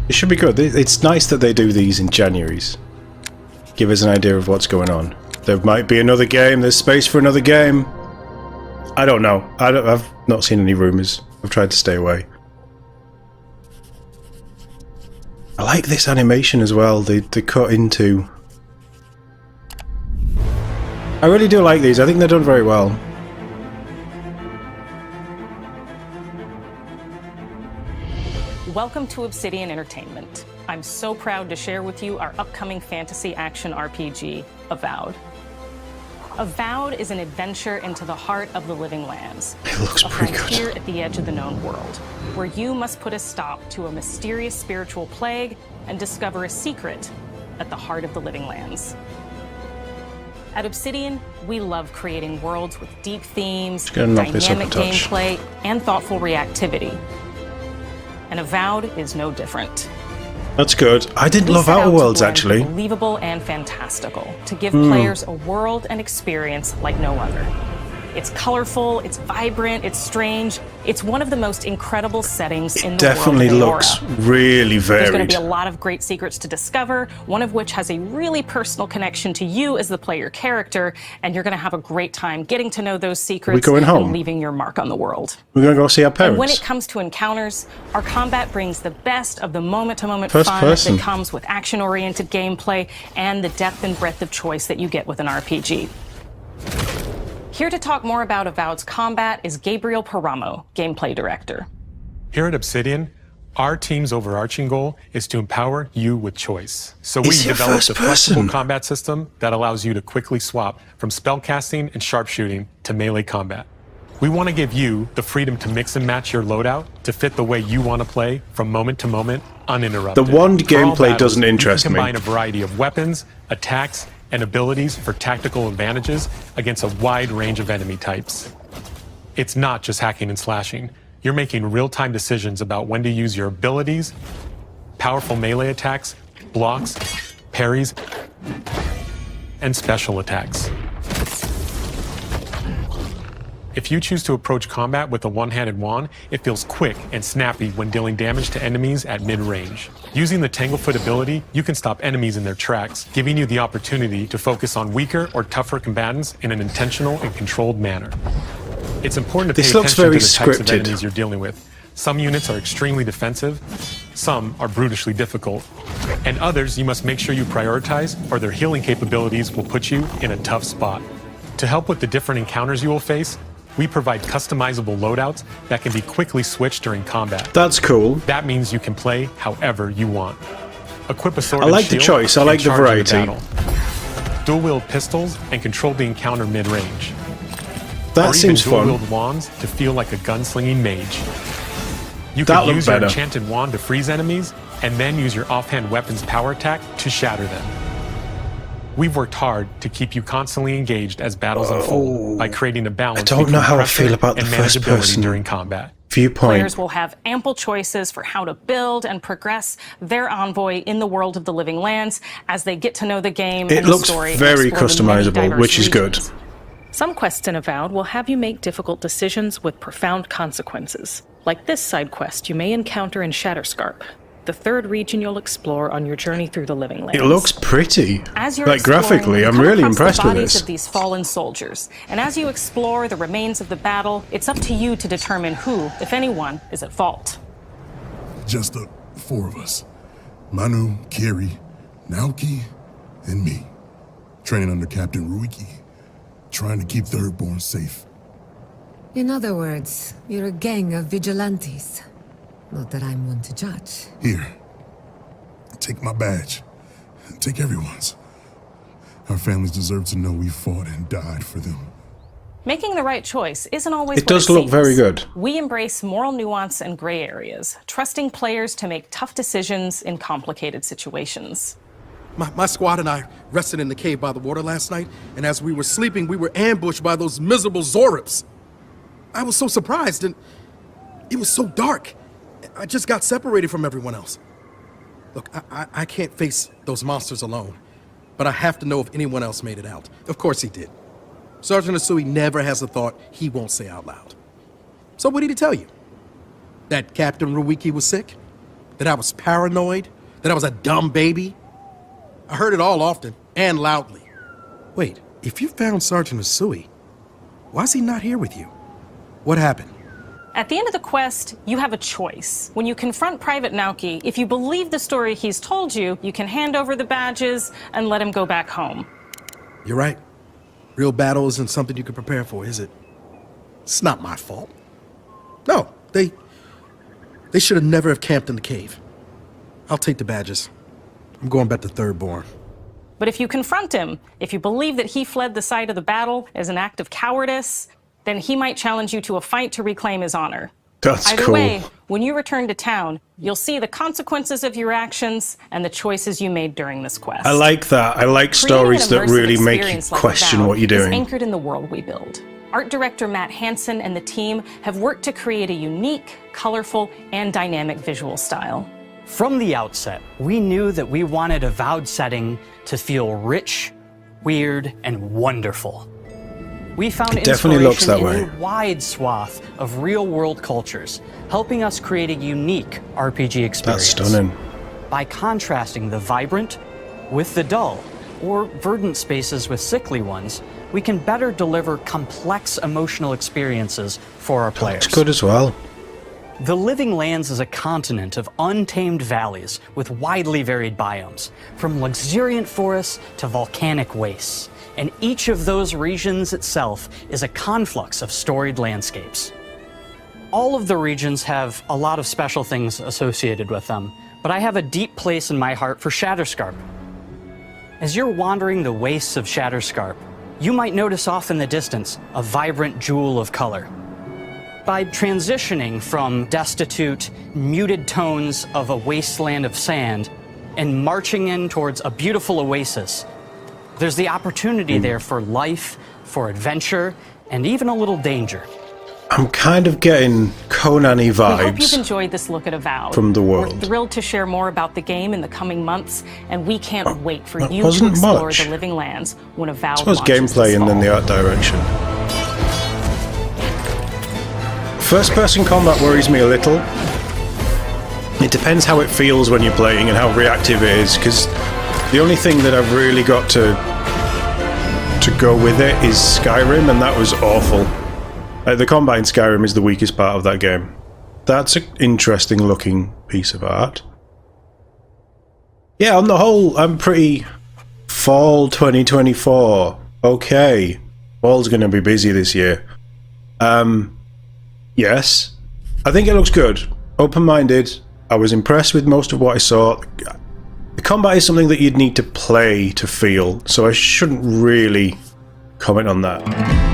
It should be good. It's nice that they do these in Januaries. Give us an idea of what's going on. There might be another game. There's space for another game. I don't know. I've not seen any rumours. I've tried to stay away. I like this animation as well. They cut into... I really do like these. I think they're done very well. Welcome to Obsidian Entertainment. I'm so proud to share with you our upcoming fantasy action RPG, Avowed. Avowed is an adventure into the heart of the living lands. It looks pretty good. Here at the edge of the known world, where you must put a stop to a mysterious spiritual plague and discover a secret at the heart of the living lands. At Obsidian, we love creating worlds with deep themes, dynamic gameplay, and thoughtful reactivity. And Avowed is no different. That's good. I didn't love Outer Worlds, actually. Believable and fantastical, to give players a world and experience like no other. It's colorful, it's vibrant, it's strange. It's one of the most incredible settings in the world. It definitely looks really varied. There's going to be a lot of great secrets to discover, one of which has a really personal connection to you as the player character, and you're going to have a great time getting to know those secrets and leaving your mark on the world. We're going to go see our parents. And when it comes to encounters, our combat brings the best of the moment-to-moment fun that comes with action-oriented gameplay and the depth and breadth of choice that you get with an RPG. Here to talk more about Avowed's combat is Gabriel Paramo, Gameplay Director. Here at Obsidian, our team's overarching goal is to empower you with choice. So we developed a flexible combat system that allows you to quickly swap from spellcasting and sharpshooting to melee combat. We want to give you the freedom to mix and match your loadout to fit the way you want to play from moment to moment, uninterrupted. The wand gameplay doesn't interest me. Combine a variety of weapons, attacks, and abilities for tactical advantages against a wide range of enemy types. It's not just hacking and slashing. You're making real-time decisions about when to use your abilities, powerful melee attacks, blocks, parries, and special attacks. If you choose to approach combat with a one-handed wand, it feels quick and snappy when dealing damage to enemies at mid-range. Using the Tanglefoot ability, you can stop enemies in their tracks, giving you the opportunity to focus on weaker or tougher combatants in an intentional and controlled manner. It's important to pay attention to the types of enemies you're dealing with. Some units are extremely defensive, some are brutishly difficult, and others you must make sure you prioritize, or their healing capabilities will put you in a tough spot. To help with the different encounters you will face, we provide customizable loadouts that can be quickly switched during combat. That's cool. That means you can play however you want. Equip a sword I like the choice. I like the variety. Dual-wield pistols and control the encounter mid-range. That seems fun. Dual-wield wands to feel like a gunslinging mage. You can use your enchanted wand to freeze enemies, and then use your offhand weapon's power attack to shatter them. We've worked hard to keep you constantly engaged as battles unfold by creating a balance between pressure and manageability during combat. Players will have ample choices for how to build and progress their envoy in the world of the living lands as they get to know the game and the story. It looks very customizable, which is good. Some quests in Avowed will have you make difficult decisions with profound consequences. Like this side quest you may encounter in Shatterscarp, the third region you'll explore on your journey through the living lands. It looks pretty. As you're like graphically, I'm really impressed with this. Of these fallen soldiers, and as you explore the remains of the battle, it's up to you to determine who, if anyone, is at fault. Just the four of us: Manu, Kiri, Naoki, and me, training under Captain Ruiki, trying to keep Thirdborn safe. In other words, you're a gang of vigilantes. Not that I'm one to judge. Here. Take my badge. Take everyone's. Our families deserve to know we fought and died for them. Making the right choice isn't always It does look very good. We embrace moral nuance and gray areas, trusting players to make tough decisions in complicated situations. My squad and I rested in the cave by the water last night, and as we were sleeping, we were ambushed by those miserable Zorips. I was so surprised, and it was so dark. I just got separated from everyone else. Look, I can't face those monsters alone, but I have to know if anyone else made it out. Of course he did. Sergeant Asui never has a thought he won't say out loud. So what did he tell you? That Captain Ruiki was sick? that I was paranoid, that I was a dumb baby. I heard it all often and loudly. Wait, if you found Sergeant Usui, why is he not here with you? What happened? At the end of the quest, you have a choice. When you confront Private Naoki, if you believe the story he's told you, you can hand over the badges and let him go back home. You're right. Real battle isn't something you can prepare for, is it? It's not my fault. No, they should have never have camped in the cave. I'll take the badges. I'm going back to Third Born. But if you confront him, if you believe that he fled the site of the battle as an act of cowardice, then he might challenge you to a fight to reclaim his honor. That's Either cool. way, when you return to town, you'll see the consequences of your actions and the choices you made during this quest. I like that. I like stories that Creating an really immersive make you experience like question Avowed what you're is doing. anchored in the world we build. Art director Matt Hansen and the team have worked to create a unique, colorful, and dynamic visual style. From the outset, we knew that we wanted Avowed setting to feel rich, weird, and wonderful. We found It definitely looks that inspiration way. in a wide swath of real-world cultures, helping us create a unique RPG experience. That's stunning. By contrasting the vibrant with the dull, or verdant spaces with sickly ones, we can better deliver complex emotional experiences for our players. It's good as well. The Living Lands is a continent of untamed valleys with widely varied biomes, from luxuriant forests to volcanic wastes. And each of those regions itself is a conflux of storied landscapes. All of the regions have a lot of special things associated with them, but I have a deep place in my heart for Shatterscarp. As you're wandering the wastes of Shatterscarp, you might notice off in the distance a vibrant jewel of color. By transitioning from destitute, muted tones of a wasteland of sand and marching in towards a beautiful oasis, there's the opportunity there for life, for adventure, and even a little danger. I'm kind of getting Conan-y We hope you've vibes. enjoyed this look at Avowed. From the world. We're thrilled to share more about the game in the coming months, and we can't wait for that you to wasn't explore much. the Living Lands when Avowed It was launches gameplay this and then fall. the art direction. First-person combat worries me a little. It depends how it feels when you're playing and how reactive it is, because the only thing that I've really got to go with it is Skyrim, and that was awful. The combat in Skyrim is the weakest part of that game. That's an interesting looking piece of art. Yeah, on the whole, I'm pretty... Fall 2024. Okay. Fall's going to be busy this year. Yes. I think it looks good. Open-minded. I was impressed with most of what I saw. The combat is something that you'd need to play to feel, so I shouldn't really comment on that.